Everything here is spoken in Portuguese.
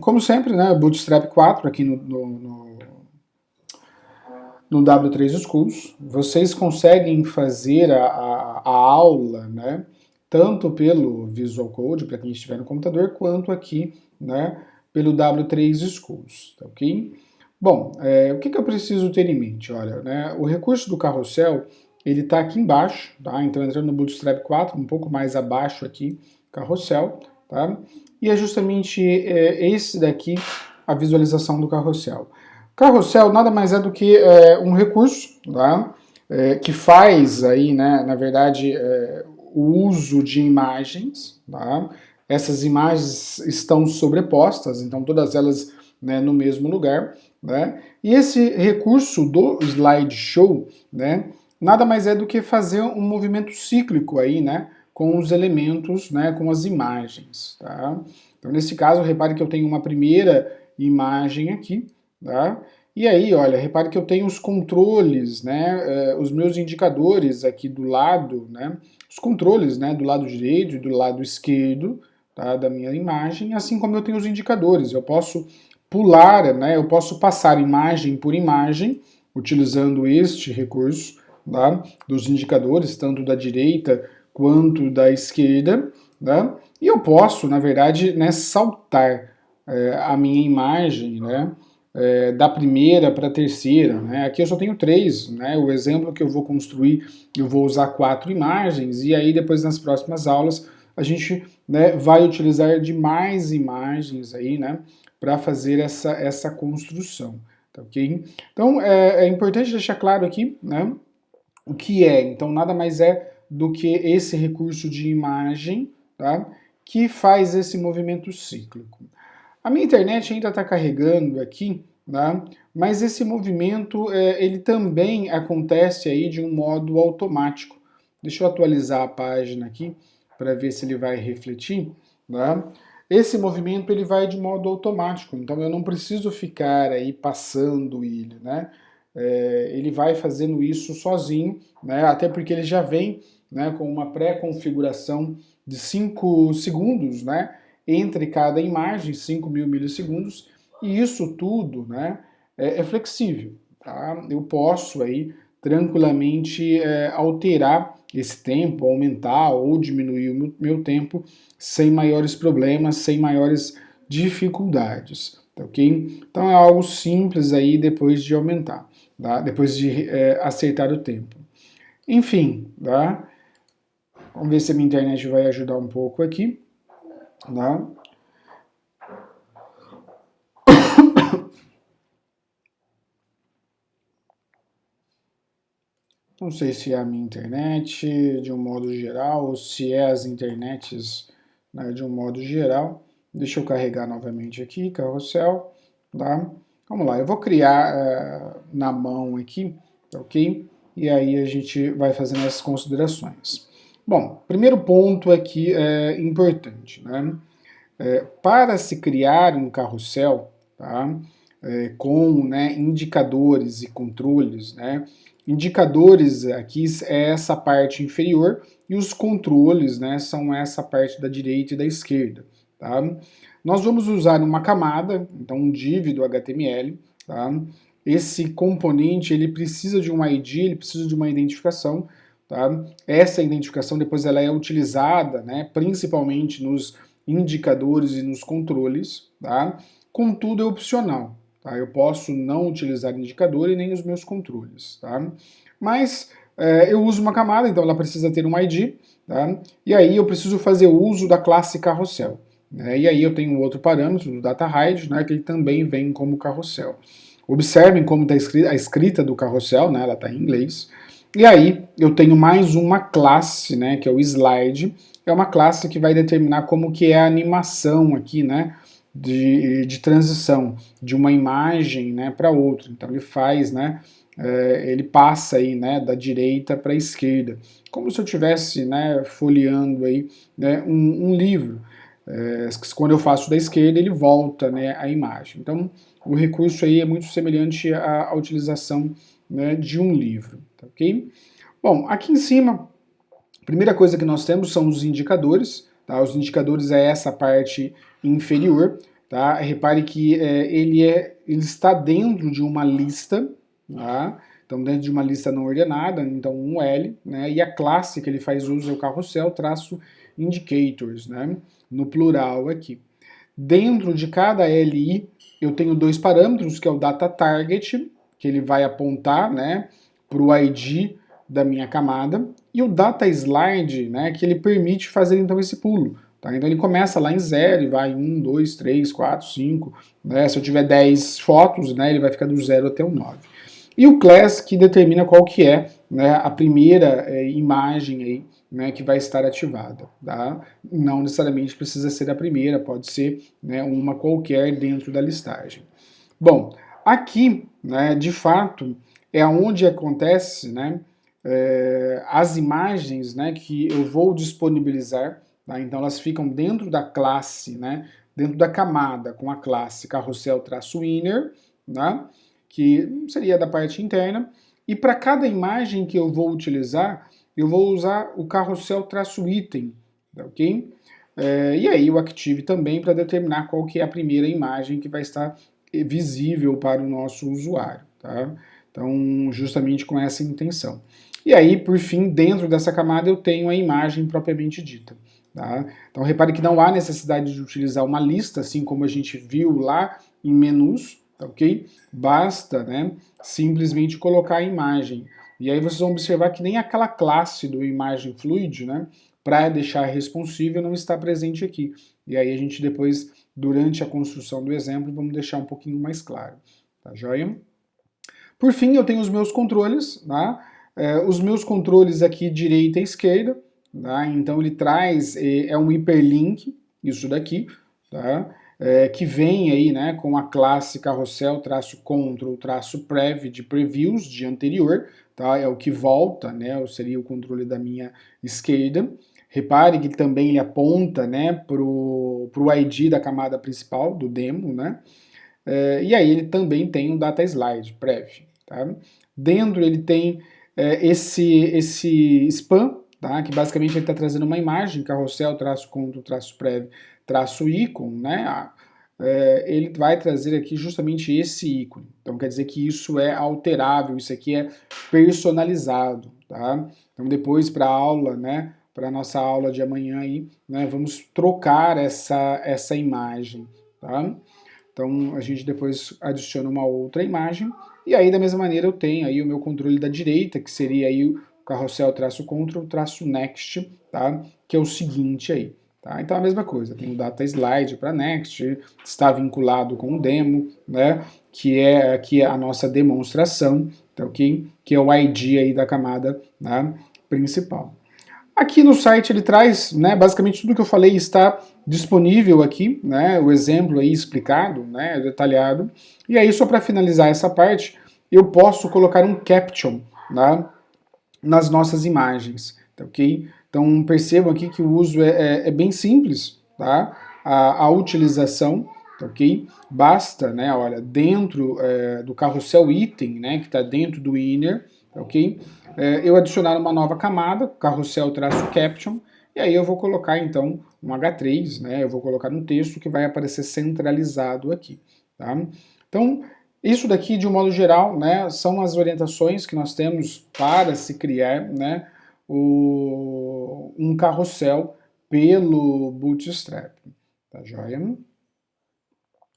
Como sempre, né, Bootstrap 4 aqui no W3 Schools. Vocês conseguem fazer a aula, né, tanto pelo Visual Code, para quem estiver no computador, quanto aqui, né, pelo W3 Schools, tá ok? Bom, o que eu preciso ter em mente? Olha, né, o recurso do carrossel, ele está aqui embaixo, tá? Então, entrando no Bootstrap 4, um pouco mais abaixo aqui, carrossel, tá? E é justamente esse daqui a visualização do carrossel. Carrossel nada mais é do que um recurso, tá? Que faz aí, né, na verdade, o uso de imagens, tá? Essas imagens estão sobrepostas, então todas elas, né, no mesmo lugar, né? E esse recurso do slideshow, né, nada mais é do que fazer um movimento cíclico aí, né, com os elementos, né, com as imagens, tá? Então nesse caso, repare que eu tenho uma primeira imagem aqui, tá? E aí, olha, repare que eu tenho os controles, né, os meus indicadores aqui do lado, né, os controles, né, do lado direito e do lado esquerdo, tá, da minha imagem, assim como eu tenho os indicadores. Eu posso pular, né, eu posso passar imagem por imagem, utilizando este recurso, tá, dos indicadores, tanto da direita quanto da esquerda, tá, e eu posso, na verdade, né, saltar a minha imagem, né, da primeira para a terceira, né? Aqui eu só tenho 3, né? O exemplo que eu vou construir, eu vou usar 4 imagens, e aí depois nas próximas aulas a gente, né, vai utilizar de mais imagens aí, né, para fazer essa construção, tá ok? Então é importante deixar claro aqui, né, o que é. Então nada mais é do que esse recurso de imagem, tá, que faz esse movimento cíclico. A minha internet ainda está carregando aqui, né? Mas esse movimento ele também acontece aí de um modo automático. Deixa eu atualizar a página aqui para ver se ele vai refletir, né? Esse movimento ele vai de modo automático, então eu não preciso ficar aí passando ele, né? Ele vai fazendo isso sozinho, né? Até porque ele já vem, né, com uma pré-configuração de 5 segundos, né, entre cada imagem, 5.000 milissegundos, e isso tudo, né, é flexível, tá? Eu posso aí tranquilamente alterar esse tempo, aumentar ou diminuir o meu tempo sem maiores problemas, sem maiores dificuldades, tá ok? Então é algo simples aí depois de aumentar, tá? Depois de acertar o tempo. Enfim, tá? Vamos ver se a minha internet vai ajudar um pouco aqui, tá? Não sei se é a minha internet de um modo geral ou se é as internets, né, de um modo geral. Deixa eu carregar novamente aqui, carrossel, tá? Vamos lá, eu vou criar na mão aqui, ok? E aí a gente vai fazendo essas considerações. Bom, primeiro ponto aqui é importante, né? Para se criar um carrossel, tá? Com, né, indicadores e controles, né? Indicadores aqui é essa parte inferior e os controles, né, são essa parte da direita e da esquerda, tá? Nós vamos usar uma camada, então um div do HTML, tá? Esse componente ele precisa de um ID, ele precisa de uma identificação, tá? Essa identificação depois ela é utilizada, né, principalmente nos indicadores e nos controles, tá? Contudo é opcional, tá? Eu posso não utilizar indicador e nem os meus controles, tá? Mas eu uso uma camada, então ela precisa ter um ID, tá? E aí eu preciso fazer uso da classe carrossel, né? E aí eu tenho um outro parâmetro do DataHide, né, que ele também vem como carrossel. Observem como está a escrita do carrossel, né? Ela está em inglês. E aí eu tenho mais uma classe, né, que é o slide. É uma classe que vai determinar como que é a animação aqui, né, de transição de uma imagem, né, para outra. Então ele faz, né, ele passa aí, né, da direita para a esquerda, como se eu estivesse, né, folheando aí, né, um livro. Quando eu faço da esquerda ele volta, né, a imagem. Então o recurso aí é muito semelhante à utilização, né, de um livro, tá ok? Bom, aqui em cima a primeira coisa que nós temos são os indicadores, tá? Os indicadores é essa parte inferior, tá? Repare que ele está dentro de uma lista, tá? Então dentro de uma lista não ordenada, então um L, né? E a classe que ele faz uso é o carrossel traço indicators, né? No plural aqui. Dentro de cada LI eu tenho dois parâmetros, que é o data target, que ele vai apontar, né, para o ID da minha camada, e o data slide, né, que ele permite fazer então esse pulo. Tá? Então ele começa lá em 0 e vai 1, 2, 3, 4, 5. Né? Se eu tiver 10 fotos, né, ele vai ficar do 0 até o 9. E o class que determina qual que é, né, a primeira imagem aí, né, que vai estar ativada. Tá? Não necessariamente precisa ser a primeira, pode ser, né, uma qualquer dentro da listagem. Bom, aqui, né, de fato, é onde acontece, né, as imagens, né, que eu vou disponibilizar. Tá? Então elas ficam dentro da classe, né, dentro da camada com a classe carrossel-inner, né, que seria da parte interna. E para cada imagem que eu vou utilizar, eu vou usar o carrossel-item, tá, ok? E aí o Active também para determinar qual que é a primeira imagem que vai estar visível para o nosso usuário, tá? Então, justamente com essa intenção. E aí, por fim, dentro dessa camada eu tenho a imagem propriamente dita. Tá? Então, repare que não há necessidade de utilizar uma lista, assim como a gente viu lá em menus, tá, ok? Basta, né, simplesmente colocar a imagem. E aí vocês vão observar que nem aquela classe do imagem fluid, né, para deixar responsível, não está presente aqui. E aí a gente depois, durante a construção do exemplo, vamos deixar um pouquinho mais claro. Tá joia? Por fim, eu tenho os meus controles, tá? Os meus controles aqui, direita e esquerda, tá? Então ele traz, um hiperlink, isso daqui, tá? Que vem aí, né, com a classe carrossel-control-prev de previews de anterior, tá? É o que volta, né, seria o controle da minha esquerda. Repare que também ele aponta, né, pro ID da camada principal do demo, né? E aí ele também tem um data slide prev. Tá? Dentro ele tem esse span, tá? Que basicamente ele está trazendo uma imagem, carrossel, conto, prev, ícone, né? Ele vai trazer aqui justamente esse ícone. Então quer dizer que isso é alterável, isso aqui é personalizado. Tá? Então depois para a aula, né? Para a nossa aula de amanhã aí, né? Vamos trocar essa imagem. Tá? Então a gente depois adiciona uma outra imagem, e aí da mesma maneira eu tenho aí o meu controle da direita, que seria aí o carrossel-control-next, tá? Que é o seguinte aí. Tá? Então a mesma coisa, tem o data slide para next, está vinculado com o demo, né? Que é aqui a nossa demonstração, tá, ok? Que é o ID aí da camada, né, principal. Aqui no site ele traz, né, basicamente tudo que eu falei está disponível aqui, né, o exemplo aí explicado, né, detalhado. E aí, só para finalizar essa parte, eu posso colocar um caption, né, nas nossas imagens, tá, ok? Então percebam aqui que o uso é bem simples, tá? A utilização, tá, ok? Basta, né, olha, dentro do carrossel item, né, que está dentro do inner, tá, ok? Eu adicionar uma nova camada, carrossel-caption, e aí eu vou colocar então um H3, né? Eu vou colocar um texto que vai aparecer centralizado aqui, tá? Então, isso daqui, de um modo geral, né, são as orientações que nós temos para se criar, né, um carrossel pelo Bootstrap, tá joia?